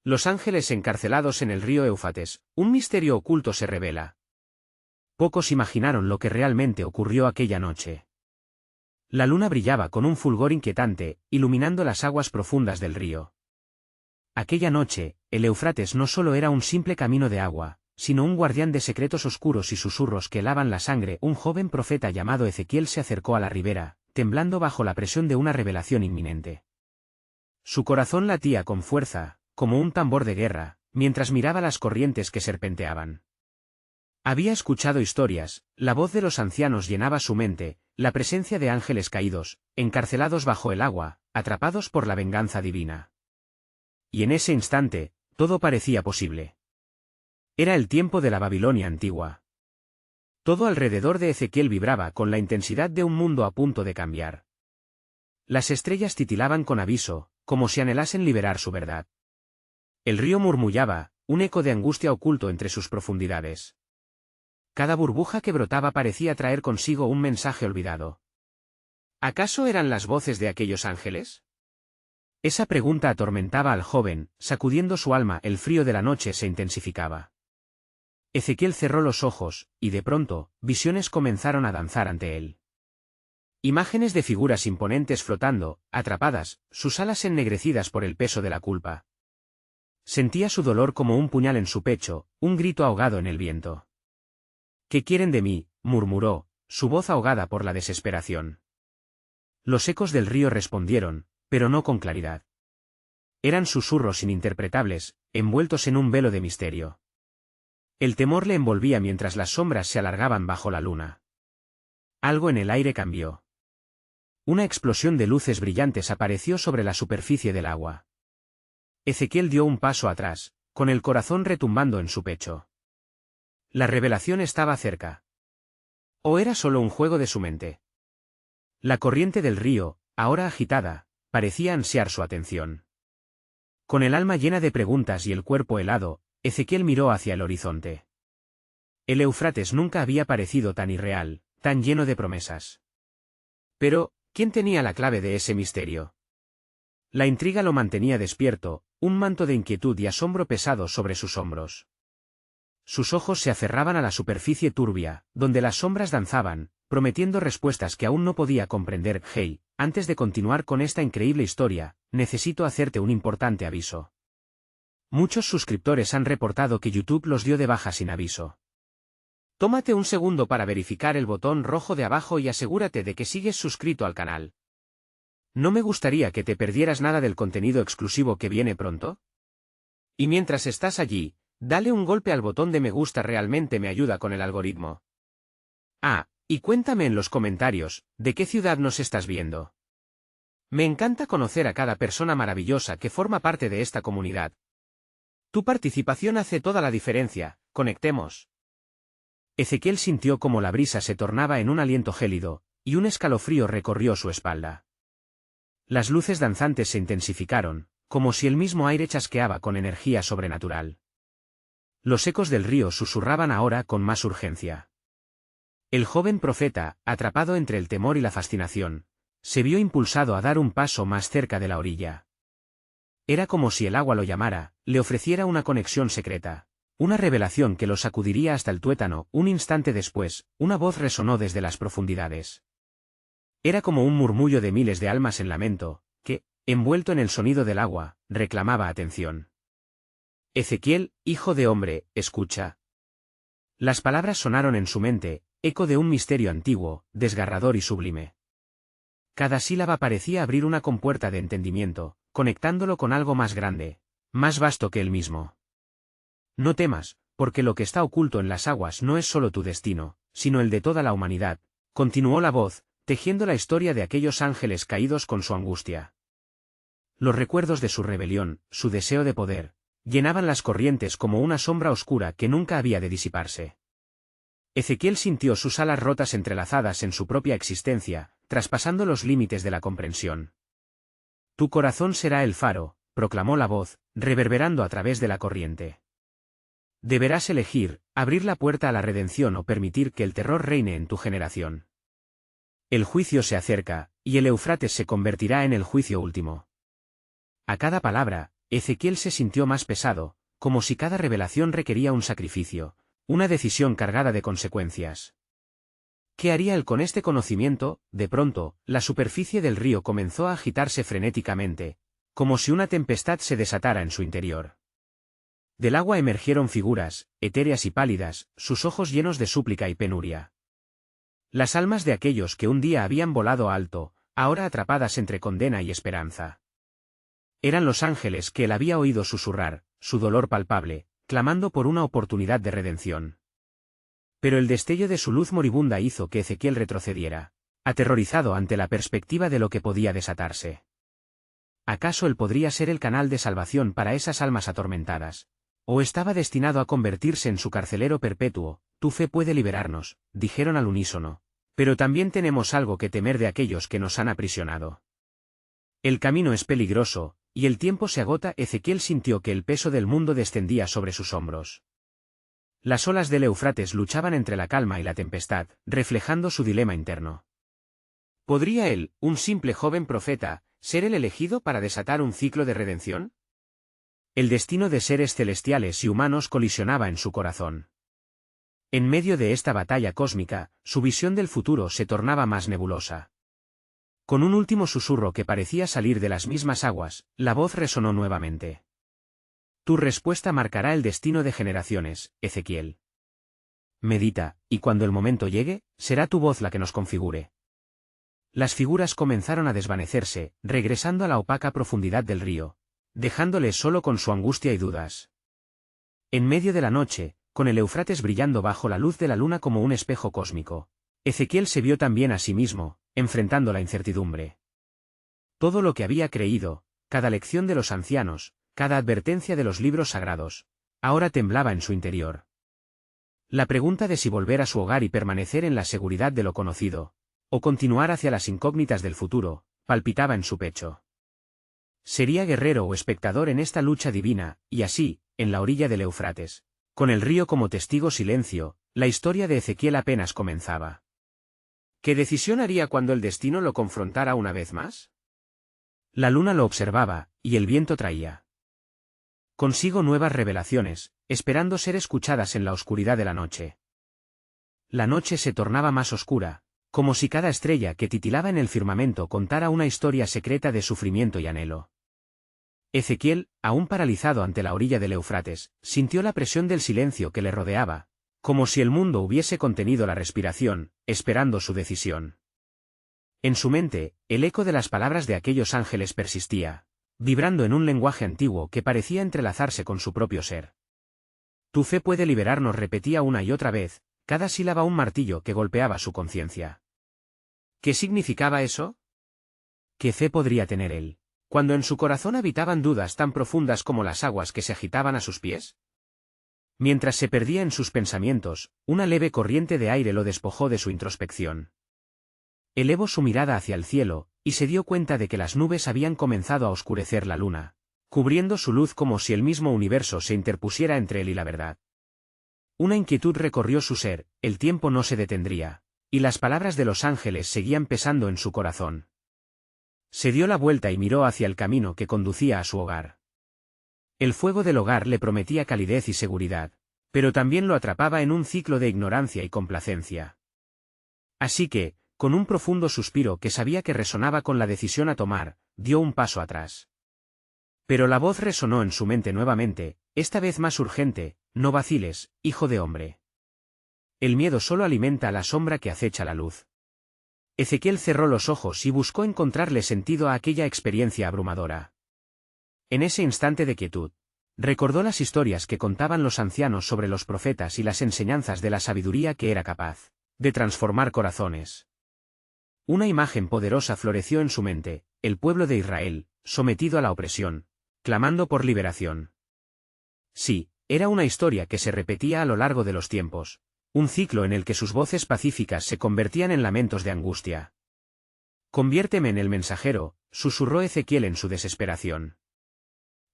Los ángeles encarcelados en el río Éufrates, un misterio oculto se revela. Pocos imaginaron lo que realmente ocurrió aquella noche. La luna brillaba con un fulgor inquietante, iluminando las aguas profundas del río. Aquella noche, el Éufrates no solo era un simple camino de agua, sino un guardián de secretos oscuros y susurros que helaban la sangre. Un joven profeta llamado Ezequiel se acercó a la ribera, temblando bajo la presión de una revelación inminente. Su corazón latía con fuerza, como un tambor de guerra, mientras miraba las corrientes que serpenteaban. Había escuchado historias, la voz de los ancianos llenaba su mente, la presencia de ángeles caídos, encarcelados bajo el agua, atrapados por la venganza divina. Y en ese instante, todo parecía posible. Era el tiempo de la Babilonia antigua. Todo alrededor de Ezequiel vibraba con la intensidad de un mundo a punto de cambiar. Las estrellas titilaban con aviso, como si anhelasen liberar su verdad. El río murmullaba, un eco de angustia oculto entre sus profundidades. Cada burbuja que brotaba parecía traer consigo un mensaje olvidado. ¿Acaso eran las voces de aquellos ángeles? Esa pregunta atormentaba al joven, sacudiendo su alma. El frío de la noche se intensificaba. Ezequiel cerró los ojos, y de pronto, visiones comenzaron a danzar ante él. Imágenes de figuras imponentes flotando, atrapadas, sus alas ennegrecidas por el peso de la culpa. Sentía su dolor como un puñal en su pecho, un grito ahogado en el viento. ¿Qué quieren de mí?, murmuró, su voz ahogada por la desesperación. Los ecos del río respondieron, pero no con claridad. Eran susurros ininterpretables, envueltos en un velo de misterio. El temor le envolvía mientras las sombras se alargaban bajo la luna. Algo en el aire cambió. Una explosión de luces brillantes apareció sobre la superficie del agua. Ezequiel dio un paso atrás, con el corazón retumbando en su pecho. La revelación estaba cerca. ¿O era solo un juego de su mente? La corriente del río, ahora agitada, parecía ansiar su atención. Con el alma llena de preguntas y el cuerpo helado, Ezequiel miró hacia el horizonte. El Éufrates nunca había parecido tan irreal, tan lleno de promesas. Pero, ¿quién tenía la clave de ese misterio? La intriga lo mantenía despierto, un manto de inquietud y asombro pesado sobre sus hombros. Sus ojos se aferraban a la superficie turbia, donde las sombras danzaban, prometiendo respuestas que aún no podía comprender. Hey, antes de continuar con esta increíble historia, necesito hacerte un importante aviso. Muchos suscriptores han reportado que YouTube los dio de baja sin aviso. Tómate un segundo para verificar el botón rojo de abajo y asegúrate de que sigues suscrito al canal. ¿No me gustaría que te perdieras nada del contenido exclusivo que viene pronto? Y mientras estás allí, dale un golpe al botón de me gusta, realmente me ayuda con el algoritmo. Ah, y cuéntame en los comentarios, ¿de qué ciudad nos estás viendo? Me encanta conocer a cada persona maravillosa que forma parte de esta comunidad. Tu participación hace toda la diferencia, conectemos. Ezequiel sintió como la brisa se tornaba en un aliento gélido, y un escalofrío recorrió su espalda. Las luces danzantes se intensificaron, como si el mismo aire chasqueaba con energía sobrenatural. Los ecos del río susurraban ahora con más urgencia. El joven profeta, atrapado entre el temor y la fascinación, se vio impulsado a dar un paso más cerca de la orilla. Era como si el agua lo llamara, le ofreciera una conexión secreta, una revelación que lo sacudiría hasta el tuétano. Un instante después, una voz resonó desde las profundidades. Era como un murmullo de miles de almas en lamento, que, envuelto en el sonido del agua, reclamaba atención. Ezequiel, hijo de hombre, escucha. Las palabras sonaron en su mente, eco de un misterio antiguo, desgarrador y sublime. Cada sílaba parecía abrir una compuerta de entendimiento, conectándolo con algo más grande, más vasto que él mismo. No temas, porque lo que está oculto en las aguas no es solo tu destino, sino el de toda la humanidad, continuó la voz, tejiendo la historia de aquellos ángeles caídos con su angustia. Los recuerdos de su rebelión, su deseo de poder, llenaban las corrientes como una sombra oscura que nunca había de disiparse. Ezequiel sintió sus alas rotas entrelazadas en su propia existencia, traspasando los límites de la comprensión. Tu corazón será el faro, proclamó la voz, reverberando a través de la corriente. Deberás elegir, abrir la puerta a la redención o permitir que el terror reine en tu generación. El juicio se acerca, y el Éufrates se convertirá en el juicio último. A cada palabra, Ezequiel se sintió más pesado, como si cada revelación requería un sacrificio, una decisión cargada de consecuencias. ¿Qué haría él con este conocimiento? De pronto, la superficie del río comenzó a agitarse frenéticamente, como si una tempestad se desatara en su interior. Del agua emergieron figuras, etéreas y pálidas, sus ojos llenos de súplica y penuria. Las almas de aquellos que un día habían volado alto, ahora atrapadas entre condena y esperanza. Eran los ángeles que él había oído susurrar, su dolor palpable, clamando por una oportunidad de redención. Pero el destello de su luz moribunda hizo que Ezequiel retrocediera, aterrorizado ante la perspectiva de lo que podía desatarse. ¿Acaso él podría ser el canal de salvación para esas almas atormentadas? ¿O estaba destinado a convertirse en su carcelero perpetuo? Tu fe puede liberarnos, dijeron al unísono. Pero también tenemos algo que temer de aquellos que nos han aprisionado. El camino es peligroso, y el tiempo se agota. Ezequiel sintió que el peso del mundo descendía sobre sus hombros. Las olas del Éufrates luchaban entre la calma y la tempestad, reflejando su dilema interno. ¿Podría él, un simple joven profeta, ser el elegido para desatar un ciclo de redención? El destino de seres celestiales y humanos colisionaba en su corazón. En medio de esta batalla cósmica, su visión del futuro se tornaba más nebulosa. Con un último susurro que parecía salir de las mismas aguas, la voz resonó nuevamente. Tu respuesta marcará el destino de generaciones, Ezequiel. Medita, y cuando el momento llegue, será tu voz la que nos configure. Las figuras comenzaron a desvanecerse, regresando a la opaca profundidad del río, dejándole solo con su angustia y dudas. En medio de la noche, con el Éufrates brillando bajo la luz de la luna como un espejo cósmico, Ezequiel se vio también a sí mismo, enfrentando la incertidumbre. Todo lo que había creído, cada lección de los ancianos, cada advertencia de los libros sagrados, ahora temblaba en su interior. La pregunta de si volver a su hogar y permanecer en la seguridad de lo conocido, o continuar hacia las incógnitas del futuro, palpitaba en su pecho. Sería guerrero o espectador en esta lucha divina, y así, en la orilla del Éufrates, con el río como testigo silencio, la historia de Ezequiel apenas comenzaba. ¿Qué decisión haría cuando el destino lo confrontara una vez más? La luna lo observaba, y el viento traía consigo nuevas revelaciones, esperando ser escuchadas en la oscuridad de la noche. La noche se tornaba más oscura, como si cada estrella que titilaba en el firmamento contara una historia secreta de sufrimiento y anhelo. Ezequiel, aún paralizado ante la orilla del Éufrates, sintió la presión del silencio que le rodeaba, como si el mundo hubiese contenido la respiración, esperando su decisión. En su mente, el eco de las palabras de aquellos ángeles persistía, vibrando en un lenguaje antiguo que parecía entrelazarse con su propio ser. Tu fe puede liberarnos, repetía una y otra vez, cada sílaba un martillo que golpeaba su conciencia. ¿Qué significaba eso? ¿Qué fe podría tener él, cuando en su corazón habitaban dudas tan profundas como las aguas que se agitaban a sus pies? Mientras se perdía en sus pensamientos, una leve corriente de aire lo despojó de su introspección. Elevó su mirada hacia el cielo, y se dio cuenta de que las nubes habían comenzado a oscurecer la luna, cubriendo su luz como si el mismo universo se interpusiera entre él y la verdad. Una inquietud recorrió su ser, el tiempo no se detendría, y las palabras de los ángeles seguían pesando en su corazón. Se dio la vuelta y miró hacia el camino que conducía a su hogar. El fuego del hogar le prometía calidez y seguridad, pero también lo atrapaba en un ciclo de ignorancia y complacencia. Así que, con un profundo suspiro que sabía que resonaba con la decisión a tomar, dio un paso atrás. Pero la voz resonó en su mente nuevamente, esta vez más urgente: no vaciles, hijo de hombre. El miedo solo alimenta la sombra que acecha la luz. Ezequiel cerró los ojos y buscó encontrarle sentido a aquella experiencia abrumadora. En ese instante de quietud, recordó las historias que contaban los ancianos sobre los profetas y las enseñanzas de la sabiduría que era capaz de transformar corazones. Una imagen poderosa floreció en su mente: el pueblo de Israel, sometido a la opresión, clamando por liberación. Sí, era una historia que se repetía a lo largo de los tiempos, un ciclo en el que sus voces pacíficas se convertían en lamentos de angustia. Conviérteme en el mensajero, susurró Ezequiel en su desesperación.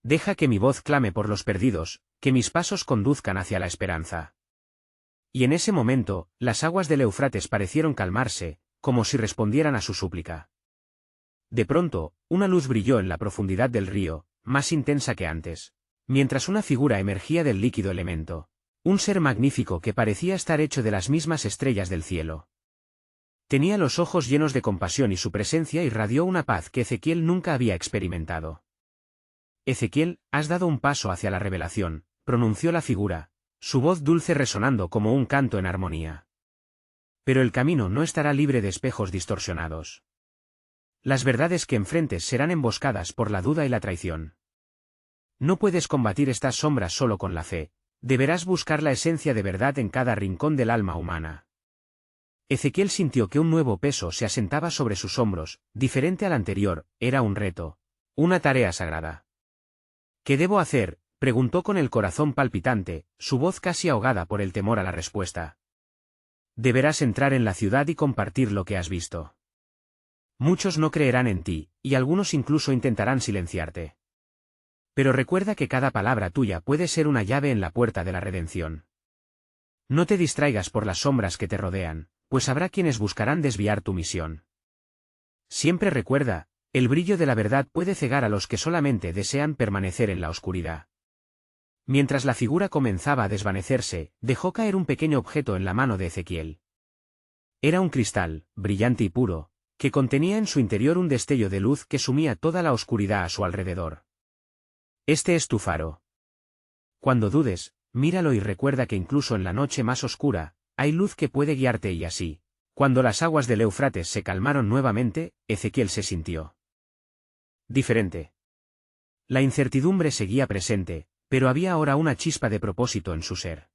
Deja que mi voz clame por los perdidos, que mis pasos conduzcan hacia la esperanza. Y en ese momento, las aguas del Éufrates parecieron calmarse, como si respondieran a su súplica. De pronto, una luz brilló en la profundidad del río, más intensa que antes, mientras una figura emergía del líquido elemento, un ser magnífico que parecía estar hecho de las mismas estrellas del cielo. Tenía los ojos llenos de compasión y su presencia irradió una paz que Ezequiel nunca había experimentado. Ezequiel, has dado un paso hacia la revelación, pronunció la figura, su voz dulce resonando como un canto en armonía. Pero el camino no estará libre de espejos distorsionados. Las verdades que enfrentes serán emboscadas por la duda y la traición. No puedes combatir estas sombras solo con la fe, deberás buscar la esencia de verdad en cada rincón del alma humana. Ezequiel sintió que un nuevo peso se asentaba sobre sus hombros, diferente al anterior, era un reto, una tarea sagrada. ¿Qué debo hacer?, preguntó con el corazón palpitante, su voz casi ahogada por el temor a la respuesta. Deberás entrar en la ciudad y compartir lo que has visto. Muchos no creerán en ti, y algunos incluso intentarán silenciarte. Pero recuerda que cada palabra tuya puede ser una llave en la puerta de la redención. No te distraigas por las sombras que te rodean, pues habrá quienes buscarán desviar tu misión. Siempre recuerda, el brillo de la verdad puede cegar a los que solamente desean permanecer en la oscuridad. Mientras la figura comenzaba a desvanecerse, dejó caer un pequeño objeto en la mano de Ezequiel. Era un cristal, brillante y puro, que contenía en su interior un destello de luz que sumía toda la oscuridad a su alrededor. Este es tu faro. Cuando dudes, míralo y recuerda que incluso en la noche más oscura, hay luz que puede guiarte y así. Cuando las aguas del Éufrates se calmaron nuevamente, Ezequiel se sintió diferente. La incertidumbre seguía presente, pero había ahora una chispa de propósito en su ser.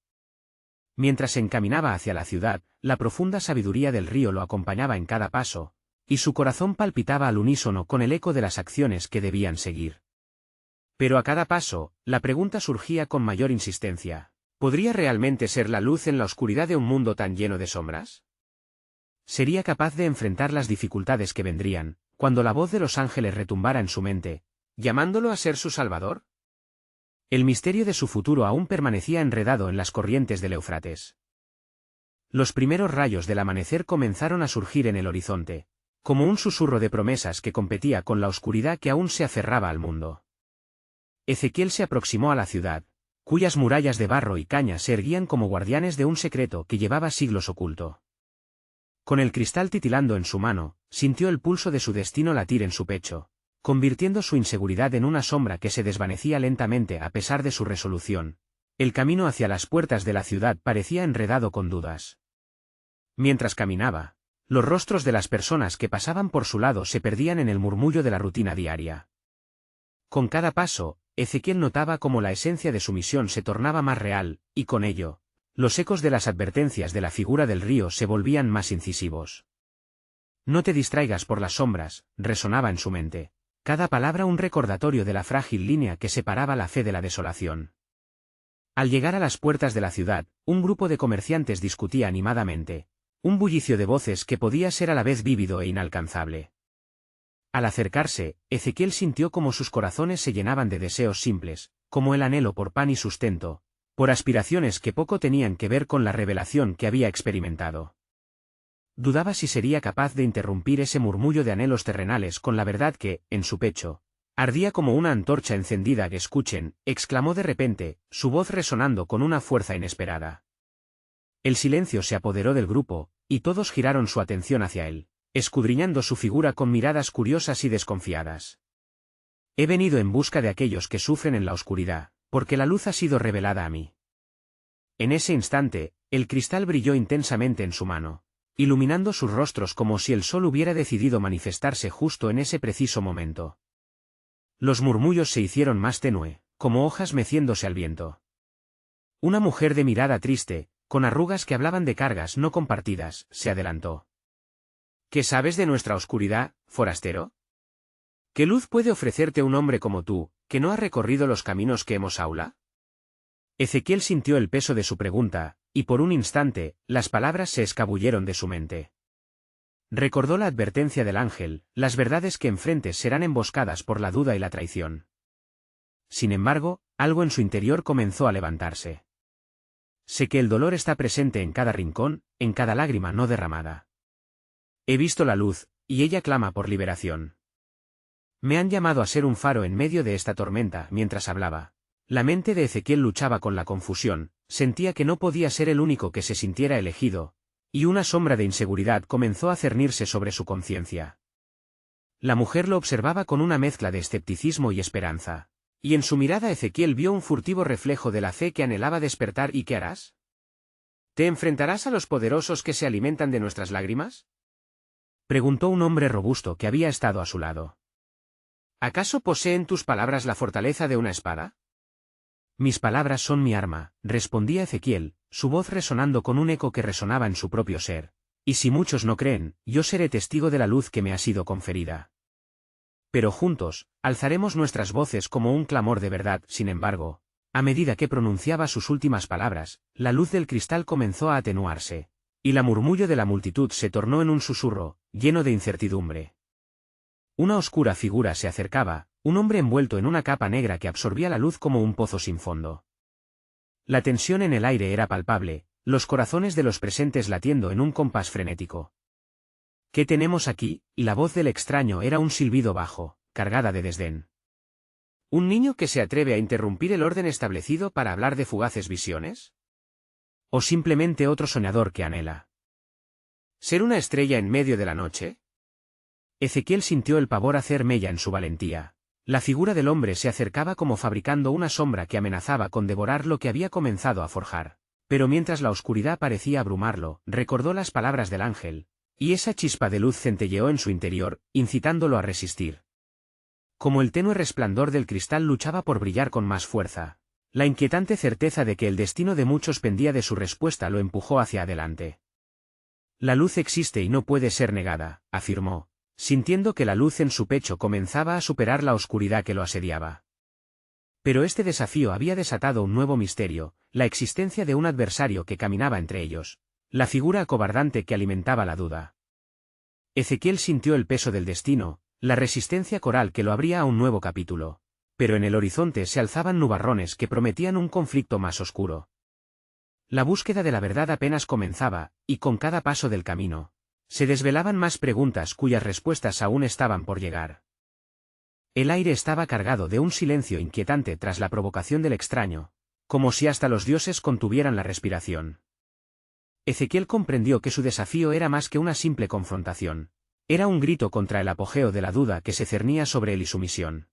Mientras se encaminaba hacia la ciudad, la profunda sabiduría del río lo acompañaba en cada paso, y su corazón palpitaba al unísono con el eco de las acciones que debían seguir. Pero a cada paso, la pregunta surgía con mayor insistencia: ¿podría realmente ser la luz en la oscuridad de un mundo tan lleno de sombras? ¿Sería capaz de enfrentar las dificultades que vendrían, cuando la voz de los ángeles retumbara en su mente, llamándolo a ser su salvador? El misterio de su futuro aún permanecía enredado en las corrientes del Éufrates. Los primeros rayos del amanecer comenzaron a surgir en el horizonte, como un susurro de promesas que competía con la oscuridad que aún se aferraba al mundo. Ezequiel se aproximó a la ciudad, cuyas murallas de barro y caña se erguían como guardianes de un secreto que llevaba siglos oculto. Con el cristal titilando en su mano, sintió el pulso de su destino latir en su pecho, convirtiendo su inseguridad en una sombra que se desvanecía lentamente a pesar de su resolución. El camino hacia las puertas de la ciudad parecía enredado con dudas. Mientras caminaba, los rostros de las personas que pasaban por su lado se perdían en el murmullo de la rutina diaria. Con cada paso, Ezequiel notaba cómo la esencia de su misión se tornaba más real, y con ello, los ecos de las advertencias de la figura del río se volvían más incisivos. No te distraigas por las sombras, resonaba en su mente, cada palabra un recordatorio de la frágil línea que separaba la fe de la desolación. Al llegar a las puertas de la ciudad, un grupo de comerciantes discutía animadamente, un bullicio de voces que podía ser a la vez vívido e inalcanzable. Al acercarse, Ezequiel sintió como sus corazones se llenaban de deseos simples, como el anhelo por pan y sustento, por aspiraciones que poco tenían que ver con la revelación que había experimentado. Dudaba si sería capaz de interrumpir ese murmullo de anhelos terrenales con la verdad que, en su pecho, ardía como una antorcha encendida. «Escuchen», exclamó de repente, su voz resonando con una fuerza inesperada. El silencio se apoderó del grupo, y todos giraron su atención hacia él, escudriñando su figura con miradas curiosas y desconfiadas. «He venido en busca de aquellos que sufren en la oscuridad, porque la luz ha sido revelada a mí». En ese instante, el cristal brilló intensamente en su mano, iluminando sus rostros como si el sol hubiera decidido manifestarse justo en ese preciso momento. Los murmullos se hicieron más tenue, como hojas meciéndose al viento. Una mujer de mirada triste, con arrugas que hablaban de cargas no compartidas, se adelantó. «¿Qué sabes de nuestra oscuridad, forastero? ¿Qué luz puede ofrecerte un hombre como tú, que no ha recorrido los caminos que hemos aula?» Ezequiel sintió el peso de su pregunta, y por un instante, las palabras se escabulleron de su mente. Recordó la advertencia del ángel, las verdades que enfrentes serán emboscadas por la duda y la traición. Sin embargo, algo en su interior comenzó a levantarse. «Sé que el dolor está presente en cada rincón, en cada lágrima no derramada. He visto la luz, y ella clama por liberación. Me han llamado a ser un faro en medio de esta tormenta. Mientras hablaba, la mente de Ezequiel luchaba con la confusión, sentía que no podía ser el único que se sintiera elegido, y una sombra de inseguridad comenzó a cernirse sobre su conciencia. La mujer lo observaba con una mezcla de escepticismo y esperanza, y en su mirada Ezequiel vio un furtivo reflejo de la fe que anhelaba despertar. ¿Y qué harás? ¿Te enfrentarás a los poderosos que se alimentan de nuestras lágrimas?, preguntó un hombre robusto que había estado a su lado. ¿Acaso poseen tus palabras la fortaleza de una espada? Mis palabras son mi arma, respondía Ezequiel, su voz resonando con un eco que resonaba en su propio ser. Y si muchos no creen, yo seré testigo de la luz que me ha sido conferida. Pero juntos, alzaremos nuestras voces como un clamor de verdad. Sin embargo, a medida que pronunciaba sus últimas palabras, la luz del cristal comenzó a atenuarse, y la murmullo de la multitud se tornó en un susurro, lleno de incertidumbre. Una oscura figura se acercaba, un hombre envuelto en una capa negra que absorbía la luz como un pozo sin fondo. La tensión en el aire era palpable, los corazones de los presentes latiendo en un compás frenético. ¿Qué tenemos aquí? Y la voz del extraño era un silbido bajo, cargada de desdén. ¿Un niño que se atreve a interrumpir el orden establecido para hablar de fugaces visiones? ¿O simplemente otro soñador que anhela ser una estrella en medio de la noche? Ezequiel sintió el pavor hacer mella en su valentía. La figura del hombre se acercaba como fabricando una sombra que amenazaba con devorar lo que había comenzado a forjar. Pero mientras la oscuridad parecía abrumarlo, recordó las palabras del ángel, y esa chispa de luz centelleó en su interior, incitándolo a resistir. Como el tenue resplandor del cristal luchaba por brillar con más fuerza, la inquietante certeza de que el destino de muchos pendía de su respuesta lo empujó hacia adelante. La luz existe y no puede ser negada, afirmó, sintiendo que la luz en su pecho comenzaba a superar la oscuridad que lo asediaba. Pero este desafío había desatado un nuevo misterio, la existencia de un adversario que caminaba entre ellos, la figura acobardante que alimentaba la duda. Ezequiel sintió el peso del destino, la resistencia coral que lo abría a un nuevo capítulo, pero en el horizonte se alzaban nubarrones que prometían un conflicto más oscuro. La búsqueda de la verdad apenas comenzaba, y con cada paso del camino, se desvelaban más preguntas cuyas respuestas aún estaban por llegar. El aire estaba cargado de un silencio inquietante tras la provocación del extraño, como si hasta los dioses contuvieran la respiración. Ezequiel comprendió que su desafío era más que una simple confrontación, era un grito contra el apogeo de la duda que se cernía sobre él y su misión.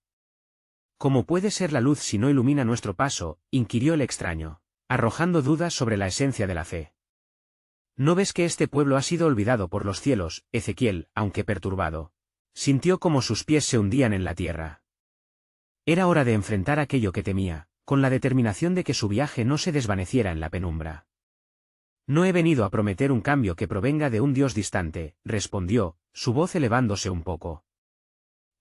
¿Cómo puede ser la luz si no ilumina nuestro paso?, inquirió el extraño, arrojando dudas sobre la esencia de la fe. ¿No ves que este pueblo ha sido olvidado por los cielos? Ezequiel, aunque perturbado, sintió como sus pies se hundían en la tierra. Era hora de enfrentar aquello que temía, con la determinación de que su viaje no se desvaneciera en la penumbra. No he venido a prometer un cambio que provenga de un Dios distante, respondió, su voz elevándose un poco.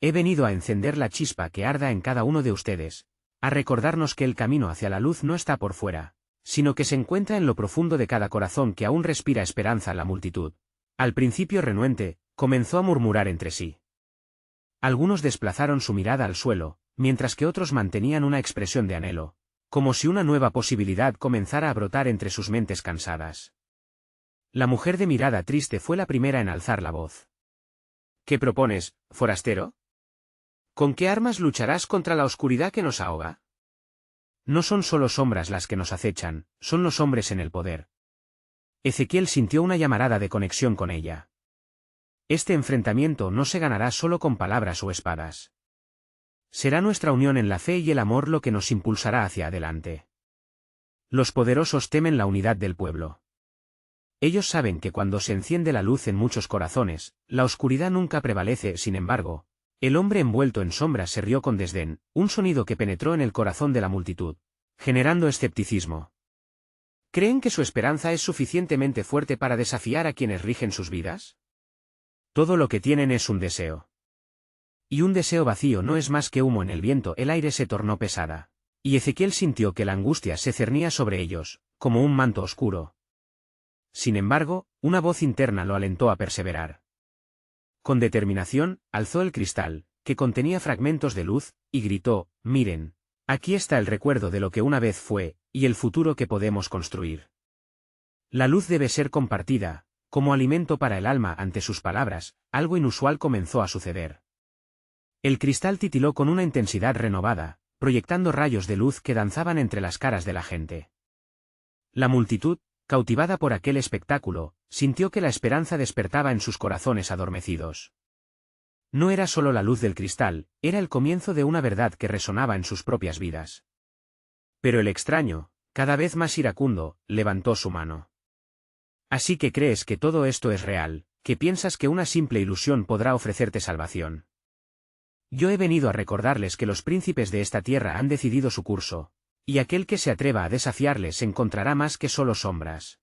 He venido a encender la chispa que arda en cada uno de ustedes, a recordarnos que el camino hacia la luz no está por fuera, sino que se encuentra en lo profundo de cada corazón que aún respira esperanza. La multitud, al principio renuente, comenzó a murmurar entre sí. Algunos desplazaron su mirada al suelo, mientras que otros mantenían una expresión de anhelo, como si una nueva posibilidad comenzara a brotar entre sus mentes cansadas. La mujer de mirada triste fue la primera en alzar la voz. ¿Qué propones, forastero? ¿Con qué armas lucharás contra la oscuridad que nos ahoga? No son solo sombras las que nos acechan, son los hombres en el poder. Ezequiel sintió una llamarada de conexión con ella. Este enfrentamiento no se ganará solo con palabras o espadas. Será nuestra unión en la fe y el amor lo que nos impulsará hacia adelante. Los poderosos temen la unidad del pueblo. Ellos saben que cuando se enciende la luz en muchos corazones, la oscuridad nunca prevalece. Sin embargo, el hombre envuelto en sombras se rió con desdén, un sonido que penetró en el corazón de la multitud, generando escepticismo. ¿Creen que su esperanza es suficientemente fuerte para desafiar a quienes rigen sus vidas? Todo lo que tienen es un deseo. Y un deseo vacío no es más que humo en el viento. El aire se tornó pesada, y Ezequiel sintió que la angustia se cernía sobre ellos, como un manto oscuro. Sin embargo, una voz interna lo alentó a perseverar. Con determinación, alzó el cristal, que contenía fragmentos de luz, y gritó, miren, aquí está el recuerdo de lo que una vez fue, y el futuro que podemos construir. La luz debe ser compartida, como alimento para el alma. Ante sus palabras, algo inusual comenzó a suceder. El cristal titiló con una intensidad renovada, proyectando rayos de luz que danzaban entre las caras de la gente. La multitud, cautivada por aquel espectáculo, sintió que la esperanza despertaba en sus corazones adormecidos. No era solo la luz del cristal, era el comienzo de una verdad que resonaba en sus propias vidas. Pero el extraño, cada vez más iracundo, levantó su mano. Así que crees que todo esto es real, que piensas que una simple ilusión podrá ofrecerte salvación. Yo he venido a recordarles que los príncipes de esta tierra han decidido su curso, y aquel que se atreva a desafiarles encontrará más que solo sombras.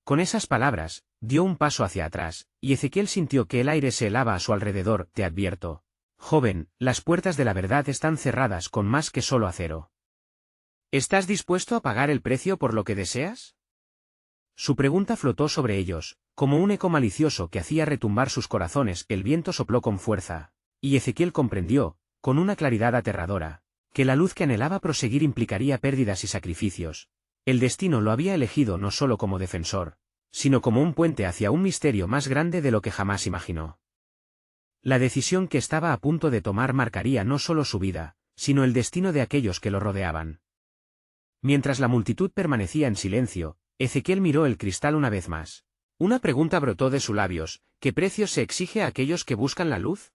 Con esas palabras, dio un paso hacia atrás, y Ezequiel sintió que el aire se helaba a su alrededor. Te advierto, joven, las puertas de la verdad están cerradas con más que solo acero. ¿Estás dispuesto a pagar el precio por lo que deseas? Su pregunta flotó sobre ellos, como un eco malicioso que hacía retumbar sus corazones. El viento sopló con fuerza, y Ezequiel comprendió, con una claridad aterradora, que la luz que anhelaba proseguir implicaría pérdidas y sacrificios. El destino lo había elegido no solo como defensor, sino como un puente hacia un misterio más grande de lo que jamás imaginó. La decisión que estaba a punto de tomar marcaría no solo su vida, sino el destino de aquellos que lo rodeaban. Mientras la multitud permanecía en silencio, Ezequiel miró el cristal una vez más. Una pregunta brotó de sus labios: ¿qué precio se exige a aquellos que buscan la luz?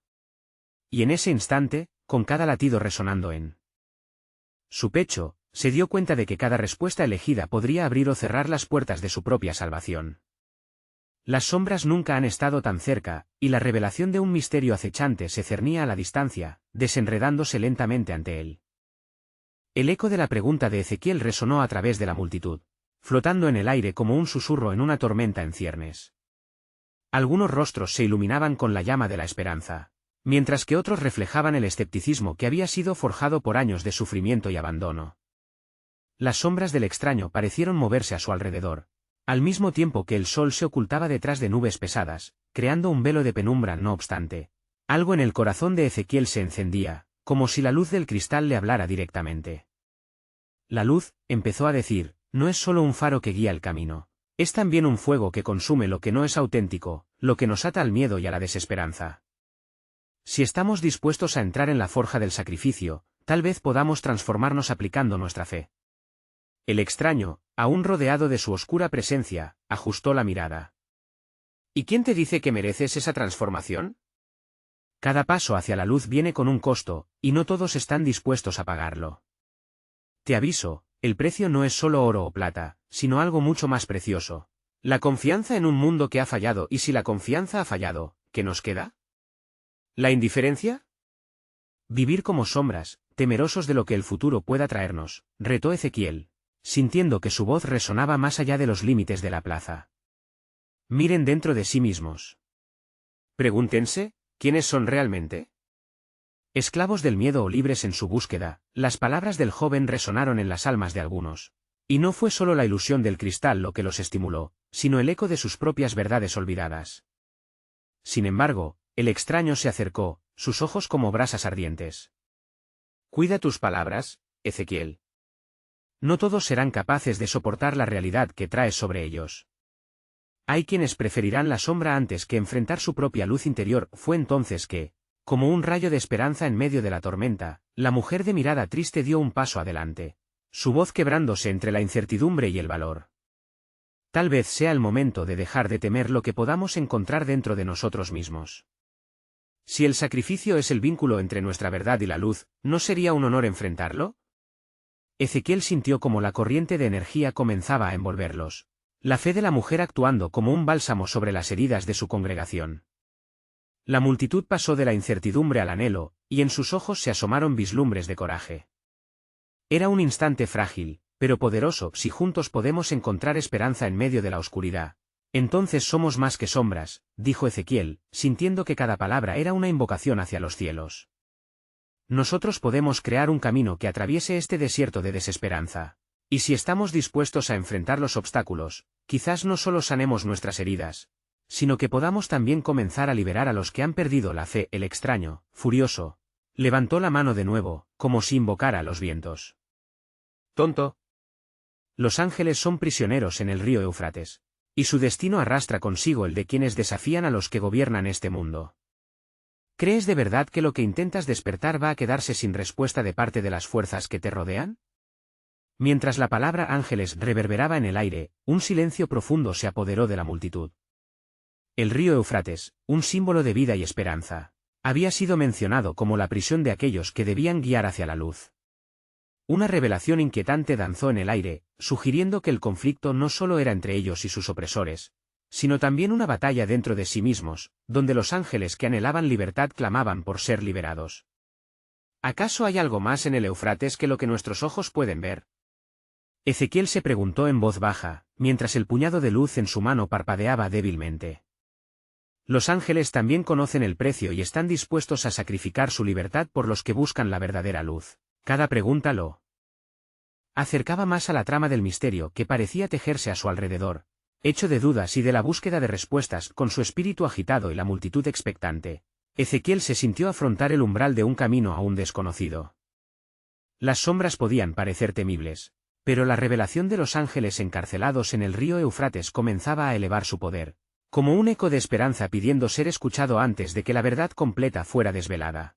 Y en ese instante, con cada latido resonando en su pecho, se dio cuenta de que cada respuesta elegida podría abrir o cerrar las puertas de su propia salvación. Las sombras nunca han estado tan cerca, y la revelación de un misterio acechante se cernía a la distancia, desenredándose lentamente ante él. El eco de la pregunta de Ezequiel resonó a través de la multitud, flotando en el aire como un susurro en una tormenta en ciernes. Algunos rostros se iluminaban con la llama de la esperanza, mientras que otros reflejaban el escepticismo que había sido forjado por años de sufrimiento y abandono. Las sombras del extraño parecieron moverse a su alrededor, al mismo tiempo que el sol se ocultaba detrás de nubes pesadas, creando un velo de penumbra. No obstante, algo en el corazón de Ezequiel se encendía, como si la luz del cristal le hablara directamente. La luz, empezó a decir, no es solo un faro que guía el camino, es también un fuego que consume lo que no es auténtico, lo que nos ata al miedo y a la desesperanza. Si estamos dispuestos a entrar en la forja del sacrificio, tal vez podamos transformarnos aplicando nuestra fe. El extraño, aún rodeado de su oscura presencia, ajustó la mirada. ¿Y quién te dice que mereces esa transformación? Cada paso hacia la luz viene con un costo, y no todos están dispuestos a pagarlo. Te aviso, el precio no es solo oro o plata, sino algo mucho más precioso. La confianza en un mundo que ha fallado. ¿Y si la confianza ha fallado, qué nos queda? ¿La indiferencia? Vivir como sombras, temerosos de lo que el futuro pueda traernos, retó Ezequiel, sintiendo que su voz resonaba más allá de los límites de la plaza. Miren dentro de sí mismos. Pregúntense, ¿quiénes son realmente? Esclavos del miedo o libres en su búsqueda, las palabras del joven resonaron en las almas de algunos. Y no fue solo la ilusión del cristal lo que los estimuló, sino el eco de sus propias verdades olvidadas. Sin embargo, el extraño se acercó, sus ojos como brasas ardientes. Cuida tus palabras, Ezequiel. No todos serán capaces de soportar la realidad que traes sobre ellos. Hay quienes preferirán la sombra antes que enfrentar su propia luz interior. Fue entonces que, como un rayo de esperanza en medio de la tormenta, la mujer de mirada triste dio un paso adelante, su voz quebrándose entre la incertidumbre y el valor. Tal vez sea el momento de dejar de temer lo que podamos encontrar dentro de nosotros mismos. Si el sacrificio es el vínculo entre nuestra verdad y la luz, ¿no sería un honor enfrentarlo? Ezequiel sintió como la corriente de energía comenzaba a envolverlos, la fe de la mujer actuando como un bálsamo sobre las heridas de su congregación. La multitud pasó de la incertidumbre al anhelo, y en sus ojos se asomaron vislumbres de coraje. Era un instante frágil, pero poderoso. Si juntos podemos encontrar esperanza en medio de la oscuridad, entonces somos más que sombras, dijo Ezequiel, sintiendo que cada palabra era una invocación hacia los cielos. Nosotros podemos crear un camino que atraviese este desierto de desesperanza. Y si estamos dispuestos a enfrentar los obstáculos, quizás no solo sanemos nuestras heridas, sino que podamos también comenzar a liberar a los que han perdido la fe. El extraño, furioso, levantó la mano de nuevo, como si invocara a los vientos. Tonto. Los ángeles son prisioneros en el río Éufrates, y su destino arrastra consigo el de quienes desafían a los que gobiernan este mundo. ¿Crees de verdad que lo que intentas despertar va a quedarse sin respuesta de parte de las fuerzas que te rodean? Mientras la palabra ángeles reverberaba en el aire, un silencio profundo se apoderó de la multitud. El río Éufrates, un símbolo de vida y esperanza, había sido mencionado como la prisión de aquellos que debían guiar hacia la luz. Una revelación inquietante danzó en el aire, sugiriendo que el conflicto no solo era entre ellos y sus opresores, sino también una batalla dentro de sí mismos, donde los ángeles que anhelaban libertad clamaban por ser liberados. ¿Acaso hay algo más en el Éufrates que lo que nuestros ojos pueden ver? Ezequiel se preguntó en voz baja, mientras el puñado de luz en su mano parpadeaba débilmente. Los ángeles también conocen el precio y están dispuestos a sacrificar su libertad por los que buscan la verdadera luz. Cada pregunta lo acercaba más a la trama del misterio que parecía tejerse a su alrededor, hecho de dudas y de la búsqueda de respuestas. Con su espíritu agitado y la multitud expectante, Ezequiel se sintió afrontar el umbral de un camino aún desconocido. Las sombras podían parecer temibles, pero la revelación de los ángeles encarcelados en el río Éufrates comenzaba a elevar su poder, como un eco de esperanza pidiendo ser escuchado antes de que la verdad completa fuera desvelada.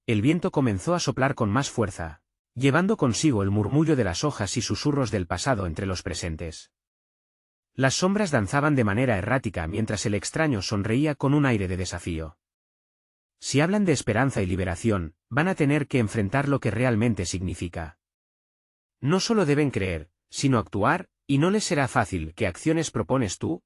El viento comenzó a soplar con más fuerza, llevando consigo el murmullo de las hojas y susurros del pasado entre los presentes. Las sombras danzaban de manera errática mientras el extraño sonreía con un aire de desafío. Si hablan de esperanza y liberación, van a tener que enfrentar lo que realmente significa. No solo deben creer, sino actuar, y no les será fácil. ¿Qué acciones propones tú?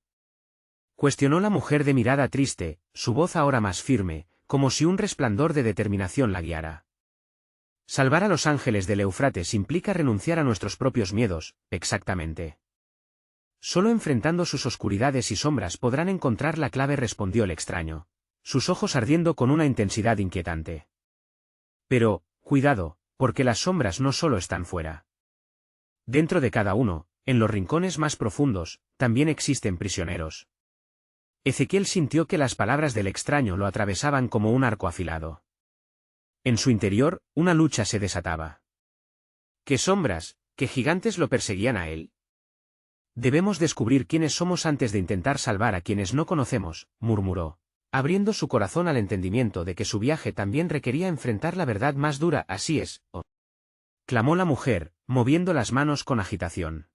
Cuestionó la mujer de mirada triste, su voz ahora más firme, como si un resplandor de determinación la guiara. Salvar a los ángeles del Éufrates implica renunciar a nuestros propios miedos, exactamente. Solo enfrentando sus oscuridades y sombras podrán encontrar la clave, respondió el extraño, sus ojos ardiendo con una intensidad inquietante. Pero, cuidado, porque las sombras no solo están fuera. Dentro de cada uno, en los rincones más profundos, también existen prisioneros. Ezequiel sintió que las palabras del extraño lo atravesaban como un arco afilado. En su interior, una lucha se desataba. ¿Qué sombras, qué gigantes lo perseguían a él? Debemos descubrir quiénes somos antes de intentar salvar a quienes no conocemos, murmuró, abriendo su corazón al entendimiento de que su viaje también requería enfrentar la verdad más dura. Así es, clamó la mujer, moviendo las manos con agitación.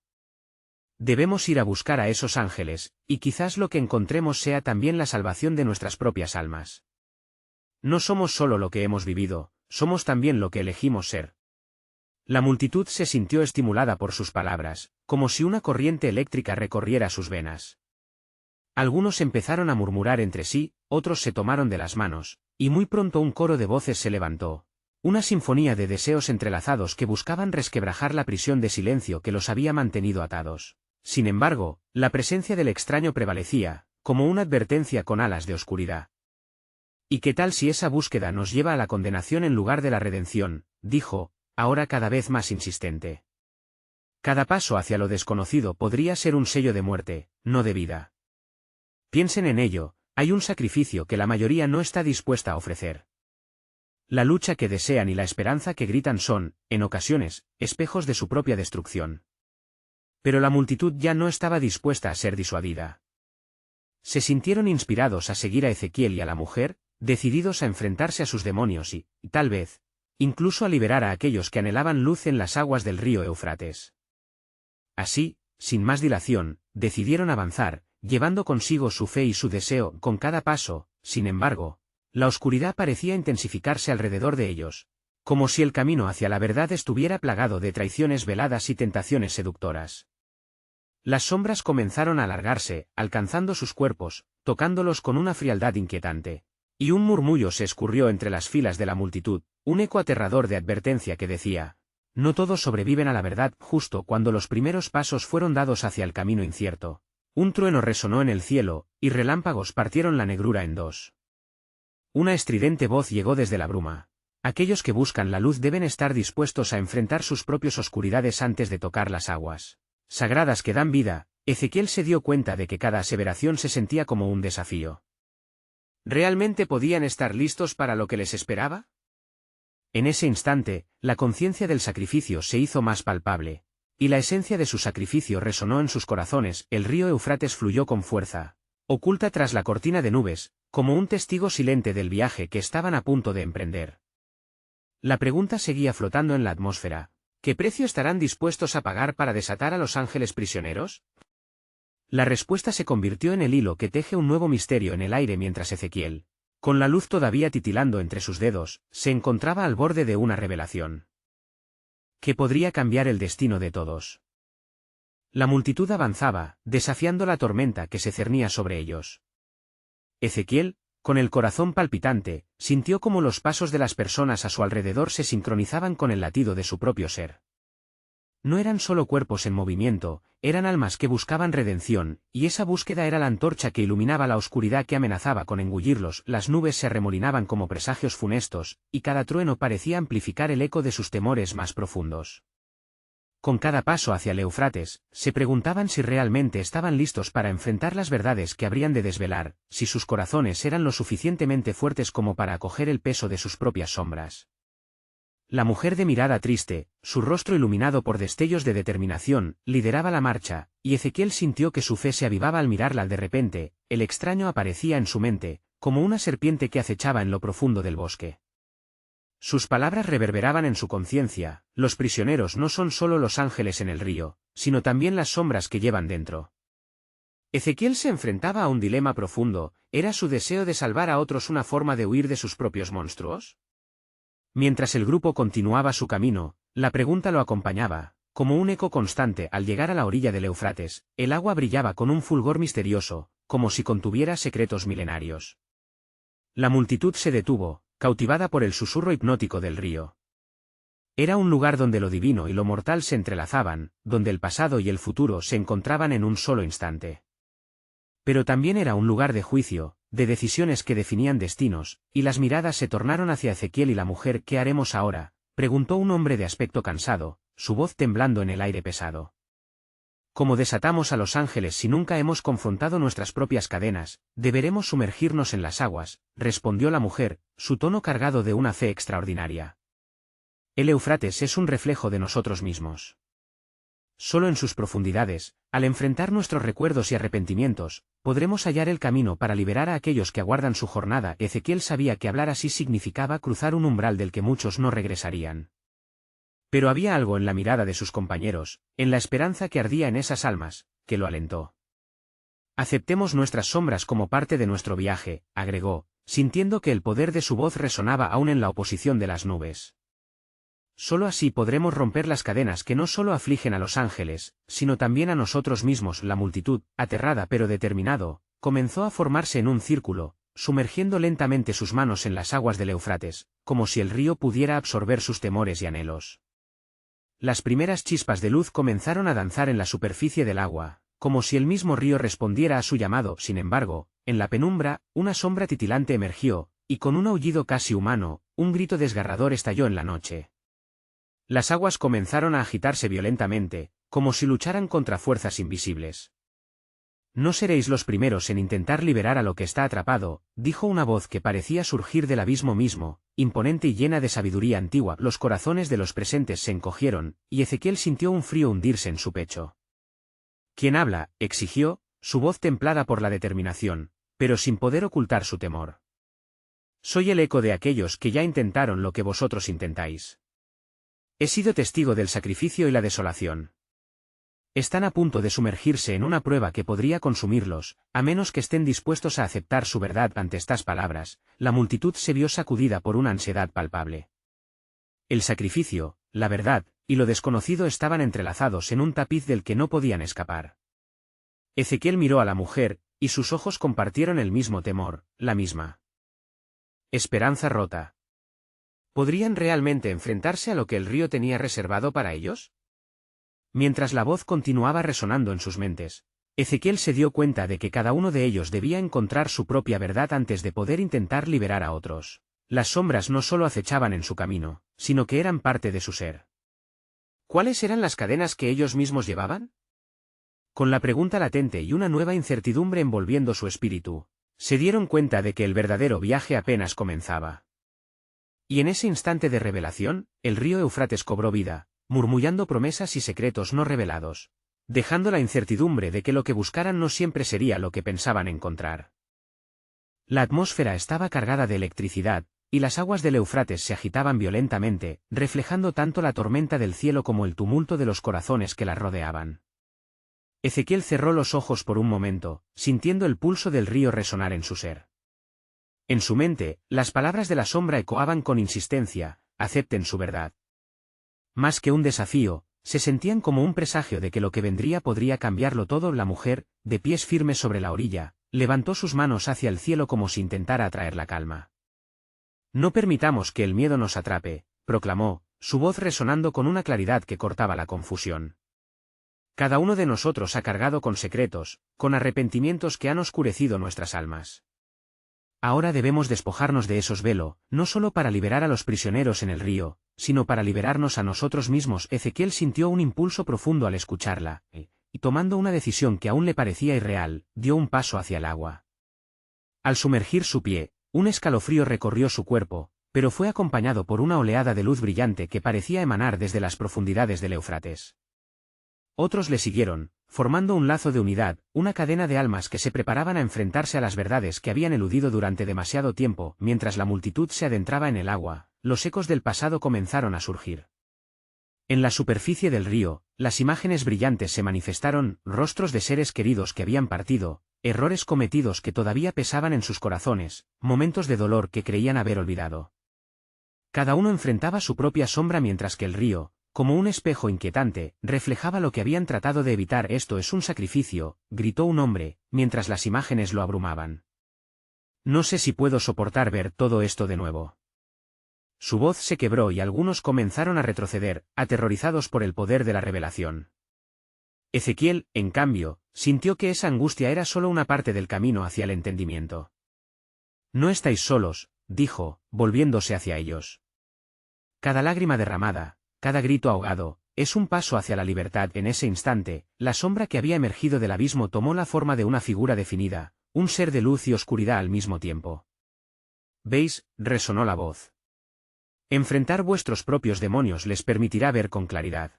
Debemos ir a buscar a esos ángeles, y quizás lo que encontremos sea también la salvación de nuestras propias almas. No somos solo lo que hemos vivido, somos también lo que elegimos ser. La multitud se sintió estimulada por sus palabras, como si una corriente eléctrica recorriera sus venas. Algunos empezaron a murmurar entre sí, otros se tomaron de las manos, y muy pronto un coro de voces se levantó. Una sinfonía de deseos entrelazados que buscaban resquebrajar la prisión de silencio que los había mantenido atados. Sin embargo, la presencia del extraño prevalecía, como una advertencia con alas de oscuridad. ¿Y qué tal si esa búsqueda nos lleva a la condenación en lugar de la redención?, dijo, ahora cada vez más insistente. Cada paso hacia lo desconocido podría ser un sello de muerte, no de vida. Piensen en ello, hay un sacrificio que la mayoría no está dispuesta a ofrecer. La lucha que desean y la esperanza que gritan son, en ocasiones, espejos de su propia destrucción. Pero la multitud ya no estaba dispuesta a ser disuadida. Se sintieron inspirados a seguir a Ezequiel y a la mujer, decididos a enfrentarse a sus demonios y, tal vez, incluso a liberar a aquellos que anhelaban luz en las aguas del río Éufrates. Así, sin más dilación, decidieron avanzar, llevando consigo su fe y su deseo. Con cada paso, sin embargo, la oscuridad parecía intensificarse alrededor de ellos, como si el camino hacia la verdad estuviera plagado de traiciones veladas y tentaciones seductoras. Las sombras comenzaron a alargarse, alcanzando sus cuerpos, tocándolos con una frialdad inquietante. Y un murmullo se escurrió entre las filas de la multitud, un eco aterrador de advertencia que decía: no todos sobreviven a la verdad. Justo cuando los primeros pasos fueron dados hacia el camino incierto, un trueno resonó en el cielo, y relámpagos partieron la negrura en dos. Una estridente voz llegó desde la bruma. Aquellos que buscan la luz deben estar dispuestos a enfrentar sus propias oscuridades antes de tocar las aguas sagradas que dan vida. Ezequiel se dio cuenta de que cada aseveración se sentía como un desafío. ¿Realmente podían estar listos para lo que les esperaba? En ese instante, la conciencia del sacrificio se hizo más palpable, y la esencia de su sacrificio resonó en sus corazones. El río Éufrates fluyó con fuerza, oculta tras la cortina de nubes, como un testigo silente del viaje que estaban a punto de emprender. La pregunta seguía flotando en la atmósfera. ¿Qué precio estarán dispuestos a pagar para desatar a los ángeles prisioneros? La respuesta se convirtió en el hilo que teje un nuevo misterio en el aire mientras Ezequiel, con la luz todavía titilando entre sus dedos, se encontraba al borde de una revelación que podría cambiar el destino de todos. La multitud avanzaba, desafiando la tormenta que se cernía sobre ellos. Ezequiel, con el corazón palpitante, sintió cómo los pasos de las personas a su alrededor se sincronizaban con el latido de su propio ser. No eran solo cuerpos en movimiento, eran almas que buscaban redención, y esa búsqueda era la antorcha que iluminaba la oscuridad que amenazaba con engullirlos. Las nubes se arremolinaban como presagios funestos, y cada trueno parecía amplificar el eco de sus temores más profundos. Con cada paso hacia el Éufrates, se preguntaban si realmente estaban listos para enfrentar las verdades que habrían de desvelar, si sus corazones eran lo suficientemente fuertes como para acoger el peso de sus propias sombras. La mujer de mirada triste, su rostro iluminado por destellos de determinación, lideraba la marcha, y Ezequiel sintió que su fe se avivaba al mirarla. De repente, el extraño aparecía en su mente, como una serpiente que acechaba en lo profundo del bosque. Sus palabras reverberaban en su conciencia: los prisioneros no son solo los ángeles en el río, sino también las sombras que llevan dentro. Ezequiel se enfrentaba a un dilema profundo: ¿era su deseo de salvar a otros una forma de huir de sus propios monstruos? Mientras el grupo continuaba su camino, la pregunta lo acompañaba, como un eco constante. Al llegar a la orilla del Éufrates, el agua brillaba con un fulgor misterioso, como si contuviera secretos milenarios. La multitud se detuvo, cautivada por el susurro hipnótico del río. Era un lugar donde lo divino y lo mortal se entrelazaban, donde el pasado y el futuro se encontraban en un solo instante. Pero también era un lugar de juicio, de decisiones que definían destinos, y las miradas se tornaron hacia Ezequiel y la mujer. ¿Qué haremos ahora?, preguntó un hombre de aspecto cansado, su voz temblando en el aire pesado. ¿Cómo desatamos a los ángeles si nunca hemos confrontado nuestras propias cadenas? Deberemos sumergirnos en las aguas, respondió la mujer, su tono cargado de una fe extraordinaria. El Éufrates es un reflejo de nosotros mismos. Solo en sus profundidades, al enfrentar nuestros recuerdos y arrepentimientos, podremos hallar el camino para liberar a aquellos que aguardan su jornada. Ezequiel sabía que hablar así significaba cruzar un umbral del que muchos no regresarían. Pero había algo en la mirada de sus compañeros, en la esperanza que ardía en esas almas, que lo alentó. Aceptemos nuestras sombras como parte de nuestro viaje, agregó, sintiendo que el poder de su voz resonaba aún en la oposición de las nubes. Solo así podremos romper las cadenas que no solo afligen a los ángeles, sino también a nosotros mismos. La multitud, aterrada pero determinado, comenzó a formarse en un círculo, sumergiendo lentamente sus manos en las aguas del Éufrates, como si el río pudiera absorber sus temores y anhelos. Las primeras chispas de luz comenzaron a danzar en la superficie del agua, como si el mismo río respondiera a su llamado. Sin embargo, en la penumbra, una sombra titilante emergió, y con un aullido casi humano, un grito desgarrador estalló en la noche. Las aguas comenzaron a agitarse violentamente, como si lucharan contra fuerzas invisibles. No seréis los primeros en intentar liberar a lo que está atrapado, dijo una voz que parecía surgir del abismo mismo, imponente y llena de sabiduría antigua. Los corazones de los presentes se encogieron, y Ezequiel sintió un frío hundirse en su pecho. ¿Quién habla?, exigió, su voz templada por la determinación, pero sin poder ocultar su temor. Soy el eco de aquellos que ya intentaron lo que vosotros intentáis. He sido testigo del sacrificio y la desolación. Están a punto de sumergirse en una prueba que podría consumirlos, a menos que estén dispuestos a aceptar su verdad. Ante estas palabras, la multitud se vio sacudida por una ansiedad palpable. El sacrificio, la verdad, y lo desconocido estaban entrelazados en un tapiz del que no podían escapar. Ezequiel miró a la mujer, y sus ojos compartieron el mismo temor, la misma esperanza rota. ¿Podrían realmente enfrentarse a lo que el río tenía reservado para ellos? Mientras la voz continuaba resonando en sus mentes, Ezequiel se dio cuenta de que cada uno de ellos debía encontrar su propia verdad antes de poder intentar liberar a otros. Las sombras no solo acechaban en su camino, sino que eran parte de su ser. ¿Cuáles eran las cadenas que ellos mismos llevaban? Con la pregunta latente y una nueva incertidumbre envolviendo su espíritu, se dieron cuenta de que el verdadero viaje apenas comenzaba. Y en ese instante de revelación, el río Éufrates cobró vida, murmullando promesas y secretos no revelados. dejando la incertidumbre de que lo que buscaran no siempre sería lo que pensaban encontrar. La atmósfera estaba cargada de electricidad, y las aguas del Éufrates se agitaban violentamente, reflejando tanto la tormenta del cielo como el tumulto de los corazones que las rodeaban. Ezequiel cerró los ojos por un momento, sintiendo el pulso del río resonar en su ser. En su mente, las palabras de la sombra ecoaban con insistencia: acepten su verdad. Más que un desafío, se sentían como un presagio de que lo que vendría podría cambiarlo todo. La mujer, de pies firmes sobre la orilla, levantó sus manos hacia el cielo como si intentara atraer la calma. No permitamos que el miedo nos atrape, proclamó, su voz resonando con una claridad que cortaba la confusión. Cada uno de nosotros ha cargado con secretos, con arrepentimientos que han oscurecido nuestras almas. Ahora debemos despojarnos de esos velos, no solo para liberar a los prisioneros en el río, sino para liberarnos a nosotros mismos. Ezequiel sintió un impulso profundo al escucharla, y tomando una decisión que aún le parecía irreal, dio un paso hacia el agua. Al sumergir su pie, un escalofrío recorrió su cuerpo, pero fue acompañado por una oleada de luz brillante que parecía emanar desde las profundidades del Éufrates. Otros le siguieron, formando un lazo de unidad, una cadena de almas que se preparaban a enfrentarse a las verdades que habían eludido durante demasiado tiempo. Mientras la multitud se adentraba en el agua, los ecos del pasado comenzaron a surgir. En la superficie del río, las imágenes brillantes se manifestaron: rostros de seres queridos que habían partido, errores cometidos que todavía pesaban en sus corazones, momentos de dolor que creían haber olvidado. Cada uno enfrentaba su propia sombra mientras que el río, como un espejo inquietante, reflejaba lo que habían tratado de evitar. Esto es un sacrificio, gritó un hombre, mientras las imágenes lo abrumaban. No sé si puedo soportar ver todo esto de nuevo. Su voz se quebró y algunos comenzaron a retroceder, aterrorizados por el poder de la revelación. Ezequiel, en cambio, sintió que esa angustia era solo una parte del camino hacia el entendimiento. No estáis solos, dijo, volviéndose hacia ellos. Cada lágrima derramada, cada grito ahogado, es un paso hacia la libertad. En ese instante, la sombra que había emergido del abismo tomó la forma de una figura definida, un ser de luz y oscuridad al mismo tiempo. ¿Veis?, resonó la voz. Enfrentar vuestros propios demonios les permitirá ver con claridad.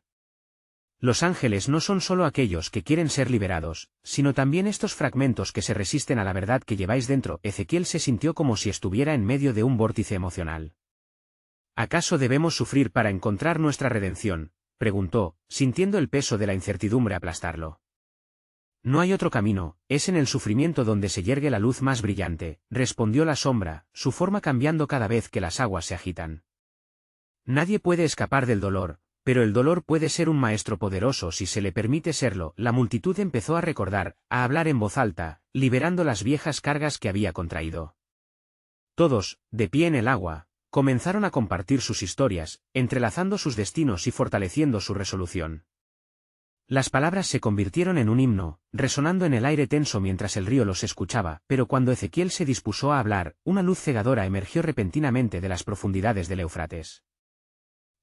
Los ángeles no son solo aquellos que quieren ser liberados, sino también estos fragmentos que se resisten a la verdad que lleváis dentro. Ezequiel se sintió como si estuviera en medio de un vórtice emocional. ¿Acaso debemos sufrir para encontrar nuestra redención?, preguntó, sintiendo el peso de la incertidumbre aplastarlo. No hay otro camino, es en el sufrimiento donde se yergue la luz más brillante, respondió la sombra, su forma cambiando cada vez que las aguas se agitan. Nadie puede escapar del dolor, pero el dolor puede ser un maestro poderoso si se le permite serlo. La multitud empezó a recordar, a hablar en voz alta, liberando las viejas cargas que había contraído. Todos, de pie en el agua, comenzaron a compartir sus historias, entrelazando sus destinos y fortaleciendo su resolución. Las palabras se convirtieron en un himno, resonando en el aire tenso mientras el río los escuchaba. Pero cuando Ezequiel se dispuso a hablar, una luz cegadora emergió repentinamente de las profundidades del Éufrates.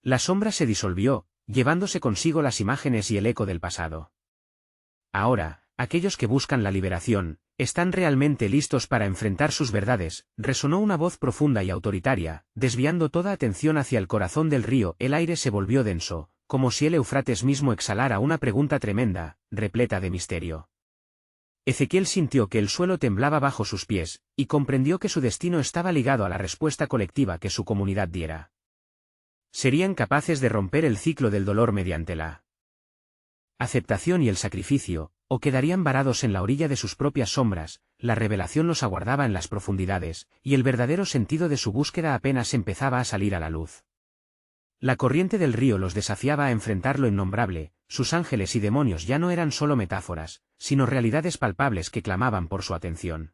La sombra se disolvió, llevándose consigo las imágenes y el eco del pasado. Ahora, aquellos que buscan la liberación, están realmente listos para enfrentar sus verdades, resonó una voz profunda y autoritaria, desviando toda atención hacia el corazón del río. El aire se volvió denso, como si el Éufrates mismo exhalara una pregunta tremenda, repleta de misterio. Ezequiel sintió que el suelo temblaba bajo sus pies, y comprendió que su destino estaba ligado a la respuesta colectiva que su comunidad diera. Serían capaces de romper el ciclo del dolor mediante la aceptación y el sacrificio, o quedarían varados en la orilla de sus propias sombras. La revelación los aguardaba en las profundidades, y el verdadero sentido de su búsqueda apenas empezaba a salir a la luz. La corriente del río los desafiaba a enfrentar lo innombrable. Sus ángeles y demonios ya no eran solo metáforas, sino realidades palpables que clamaban por su atención.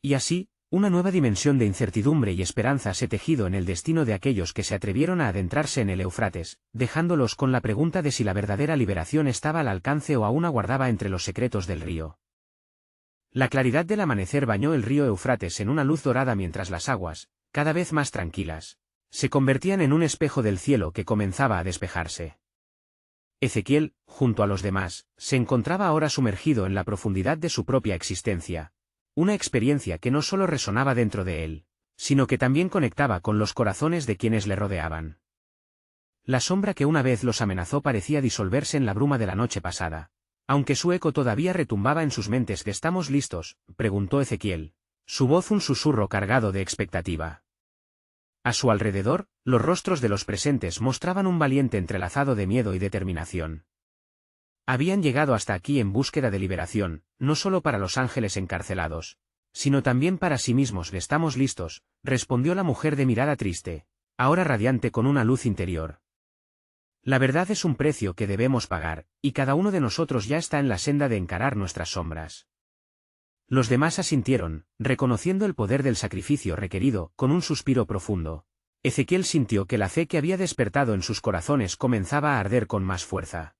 Y así, una nueva dimensión de incertidumbre y esperanza se tejido en el destino de aquellos que se atrevieron a adentrarse en el Éufrates, dejándolos con la pregunta de si la verdadera liberación estaba al alcance o aún aguardaba entre los secretos del río. La claridad del amanecer bañó el río Éufrates en una luz dorada mientras las aguas, cada vez más tranquilas, se convertían en un espejo del cielo que comenzaba a despejarse. Ezequiel, junto a los demás, se encontraba ahora sumergido en la profundidad de su propia existencia. Una experiencia que no solo resonaba dentro de él, sino que también conectaba con los corazones de quienes le rodeaban. La sombra que una vez los amenazó parecía disolverse en la bruma de la noche pasada. Aunque su eco todavía retumbaba en sus mentes. ¿Estamos listos?, preguntó Ezequiel, su voz un susurro cargado de expectativa. A su alrededor, los rostros de los presentes mostraban un valiente entrelazado de miedo y determinación. Habían llegado hasta aquí en búsqueda de liberación, no solo para los ángeles encarcelados, sino también para sí mismos. «Estamos listos», respondió la mujer de mirada triste, ahora radiante con una luz interior. La verdad es un precio que debemos pagar, y cada uno de nosotros ya está en la senda de encarar nuestras sombras. Los demás asintieron, reconociendo el poder del sacrificio requerido. Con un suspiro profundo, Ezequiel sintió que la fe que había despertado en sus corazones comenzaba a arder con más fuerza.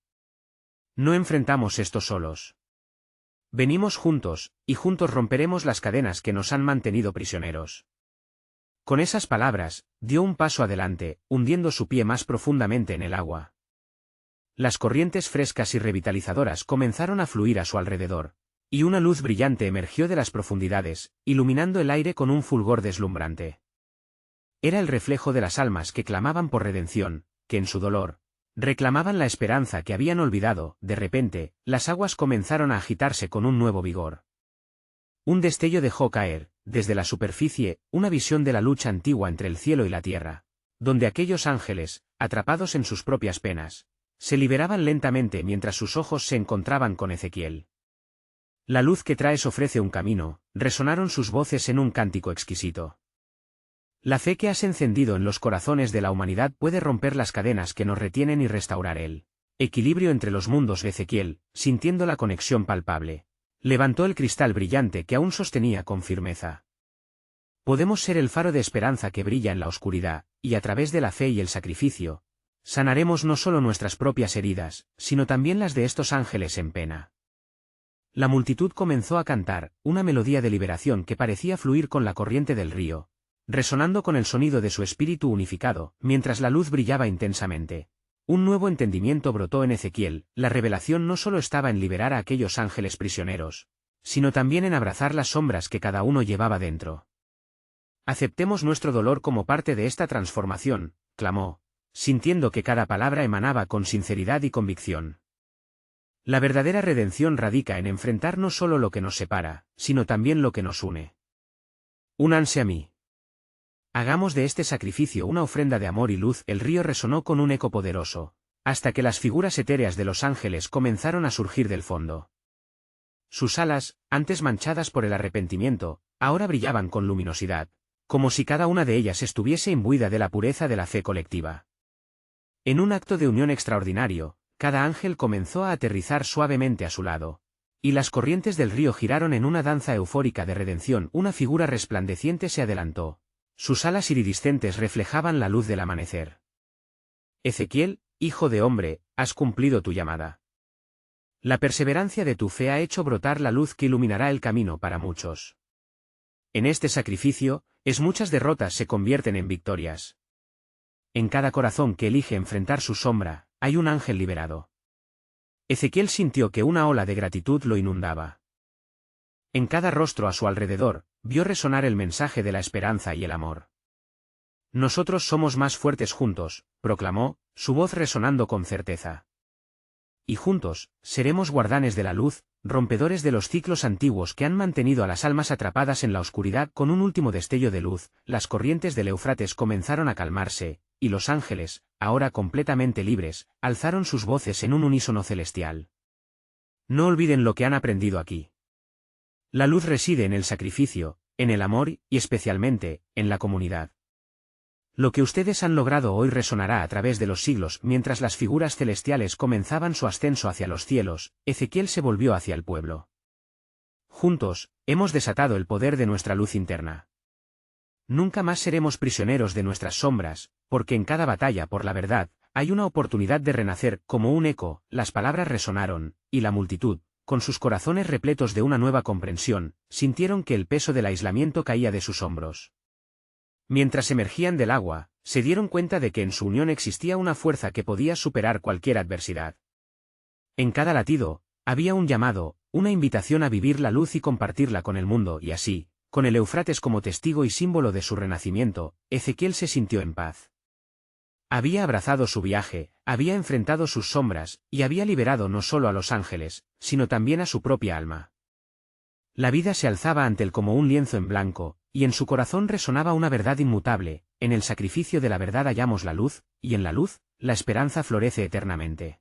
No enfrentamos esto solos. Venimos juntos, y juntos romperemos las cadenas que nos han mantenido prisioneros. Con esas palabras, dio un paso adelante, hundiendo su pie más profundamente en el agua. Las corrientes frescas y revitalizadoras comenzaron a fluir a su alrededor, y una luz brillante emergió de las profundidades, iluminando el aire con un fulgor deslumbrante. Era el reflejo de las almas que clamaban por redención, que en su dolor reclamaban la esperanza que habían olvidado. De repente, las aguas comenzaron a agitarse con un nuevo vigor. Un destello dejó caer, desde la superficie, una visión de la lucha antigua entre el cielo y la tierra, donde aquellos ángeles, atrapados en sus propias penas, se liberaban lentamente mientras sus ojos se encontraban con Ezequiel. «La luz que traes ofrece un camino», resonaron sus voces en un cántico exquisito. «La fe que has encendido en los corazones de la humanidad puede romper las cadenas que nos retienen y restaurar el equilibrio entre los mundos». Ezequiel, sintiendo la conexión palpable, levantó el cristal brillante que aún sostenía con firmeza. «Podemos ser el faro de esperanza que brilla en la oscuridad, y a través de la fe y el sacrificio, sanaremos no solo nuestras propias heridas, sino también las de estos ángeles en pena». La multitud comenzó a cantar, una melodía de liberación que parecía fluir con la corriente del río, resonando con el sonido de su espíritu unificado. Mientras la luz brillaba intensamente, un nuevo entendimiento brotó en Ezequiel. La revelación no solo estaba en liberar a aquellos ángeles prisioneros, sino también en abrazar las sombras que cada uno llevaba dentro. «Aceptemos nuestro dolor como parte de esta transformación», clamó, sintiendo que cada palabra emanaba con sinceridad y convicción. «La verdadera redención radica en enfrentar no solo lo que nos separa, sino también lo que nos une. Únanse a mí. Hagamos de este sacrificio una ofrenda de amor y luz». El río resonó con un eco poderoso, hasta que las figuras etéreas de los ángeles comenzaron a surgir del fondo. Sus alas, antes manchadas por el arrepentimiento, ahora brillaban con luminosidad, como si cada una de ellas estuviese imbuida de la pureza de la fe colectiva. En un acto de unión extraordinario, cada ángel comenzó a aterrizar suavemente a su lado, y las corrientes del río giraron en una danza eufórica de redención. Una figura resplandeciente se adelantó. Sus alas iridiscentes reflejaban la luz del amanecer. «Ezequiel, hijo de hombre, has cumplido tu llamada. La perseverancia de tu fe ha hecho brotar la luz que iluminará el camino para muchos. En este sacrificio, muchas derrotas se convierten en victorias. En cada corazón que elige enfrentar su sombra, hay un ángel liberado». Ezequiel sintió que una ola de gratitud lo inundaba. En cada rostro a su alrededor, vio resonar el mensaje de la esperanza y el amor. «Nosotros somos más fuertes juntos», proclamó, su voz resonando con certeza. «Y juntos, seremos guardianes de la luz, rompedores de los ciclos antiguos que han mantenido a las almas atrapadas en la oscuridad». Con un último destello de luz, las corrientes del Éufrates comenzaron a calmarse, y los ángeles, ahora completamente libres, alzaron sus voces en un unísono celestial. «No olviden lo que han aprendido aquí. La luz reside en el sacrificio, en el amor y, especialmente, en la comunidad. Lo que ustedes han logrado hoy resonará a través de los siglos». Mientras las figuras celestiales comenzaban su ascenso hacia los cielos, Ezequiel se volvió hacia el pueblo. «Juntos, hemos desatado el poder de nuestra luz interna. Nunca más seremos prisioneros de nuestras sombras, porque en cada batalla por la verdad, hay una oportunidad de renacer». Como un eco, las palabras resonaron, y la multitud, con sus corazones repletos de una nueva comprensión, sintieron que el peso del aislamiento caía de sus hombros. Mientras emergían del agua, se dieron cuenta de que en su unión existía una fuerza que podía superar cualquier adversidad. En cada latido, había un llamado, una invitación a vivir la luz y compartirla con el mundo. Y así, con el Éufrates como testigo y símbolo de su renacimiento, Ezequiel se sintió en paz. Había abrazado su viaje, había enfrentado sus sombras, y había liberado no solo a los ángeles, sino también a su propia alma. La vida se alzaba ante él como un lienzo en blanco, y en su corazón resonaba una verdad inmutable: en el sacrificio de la verdad hallamos la luz, y en la luz, la esperanza florece eternamente.